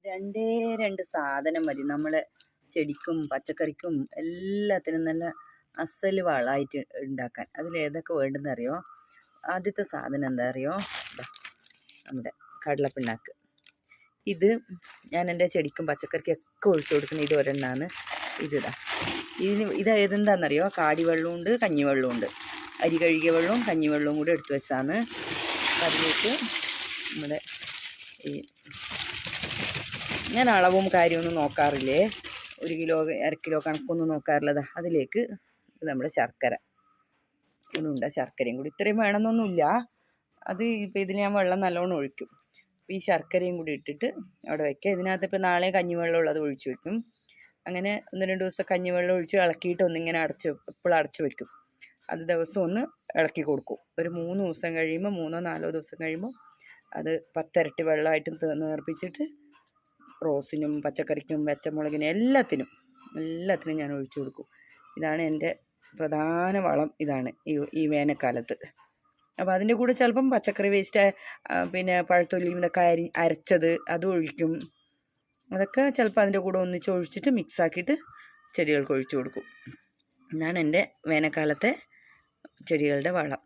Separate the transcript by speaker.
Speaker 1: രണ്ടേ രണ്ട് സാധനം മതി നമ്മളെ ചെടിക്കും പച്ചക്കറിക്കും എല്ലാത്തിനും നല്ല അസൽ വളമായിട്ട് ഉണ്ടാക്കാൻ. അതിലേതൊക്കെ വേണ്ടെന്ന് അറിയോ? ആദ്യത്തെ സാധനം എന്താ അറിയോ? നമ്മുടെ കടലപ്പിണ്ണാക്ക്. ഇത് ഞാൻ എൻ്റെ ചെടിക്കും പച്ചക്കറിക്കും ഒക്കെ ഒഴിച്ചു കൊടുക്കുന്നത് ഇത് ഒരെണ്ണമാണ്. ഇത് ഏതെന്താണെന്നറിയോ? കാടിവെള്ളമുണ്ട്, കഞ്ഞിവെള്ളമുണ്ട്. അരി കഴുകിയ വെള്ളവും കഞ്ഞിവെള്ളവും കൂടെ എടുത്തു വെച്ചാണ്. അതിലേക്ക് നമ്മുടെ ഈ ഞാൻ അളവും കാര്യമൊന്നും നോക്കാറില്ലേ, 1 കിലോ 1/2 കിലോ കണക്കൊന്നും നോക്കാറില്ലതാ. അതിലേക്ക് നമ്മുടെ ശർക്കര, ഉണ്ട ശർക്കരയും കൂടി ഇത്രയും വേണമെന്നൊന്നുമില്ല. അത് ഇപ്പോൾ ഇതിൽ ഞാൻ വെള്ളം നല്ലോണം ഒഴിക്കും. അപ്പോൾ ഈ ശർക്കരയും കൂടി ഇട്ടിട്ട് അവിടെ വയ്ക്കുക. ഇതിനകത്ത് ഇപ്പോൾ നാളെ കഞ്ഞിവെള്ളം ഉള്ളത് ഒഴിച്ച് വയ്ക്കും. അങ്ങനെ 1-2 ദിവസം കഞ്ഞിവെള്ളം ഒഴിച്ച് ഇളക്കിയിട്ട് ഒന്നിങ്ങനെ എപ്പോഴും അടച്ച് വയ്ക്കും. അത് ദിവസം ഒന്ന് ഇളക്കി കൊടുക്കും. ഒരു 3 ദിവസം കഴിയുമ്പോൾ, 3-4 ദിവസം കഴിയുമ്പോൾ അത് 10 ഇരട്ടി വെള്ളമായിട്ട് നേർപ്പിച്ചിട്ട് റോസിനും പച്ചക്കറിക്കും പച്ചമുളകിനും എല്ലാത്തിനും ഞാൻ ഒഴിച്ചു കൊടുക്കും. ഇതാണ് എൻ്റെ പ്രധാന വളം. ഇതാണ് ഈ വേനൽക്കാലത്ത്. അപ്പോൾ അതിൻ്റെ കൂടെ ചിലപ്പം പച്ചക്കറി വേസ്റ്റ്, പിന്നെ പഴത്തൊലിയും ഇതൊക്കെ അരച്ചത് അതും ഒഴിക്കും. അതൊക്കെ ചിലപ്പോൾ അതിൻ്റെ കൂടെ ഒന്നിച്ച് ഒഴിച്ചിട്ട് മിക്സാക്കിയിട്ട് ചെടികൾക്ക് ഒഴിച്ചു കൊടുക്കും. ഇതാണ് എൻ്റെ വേനൽക്കാലത്തെ ചെടികളുടെ വളം.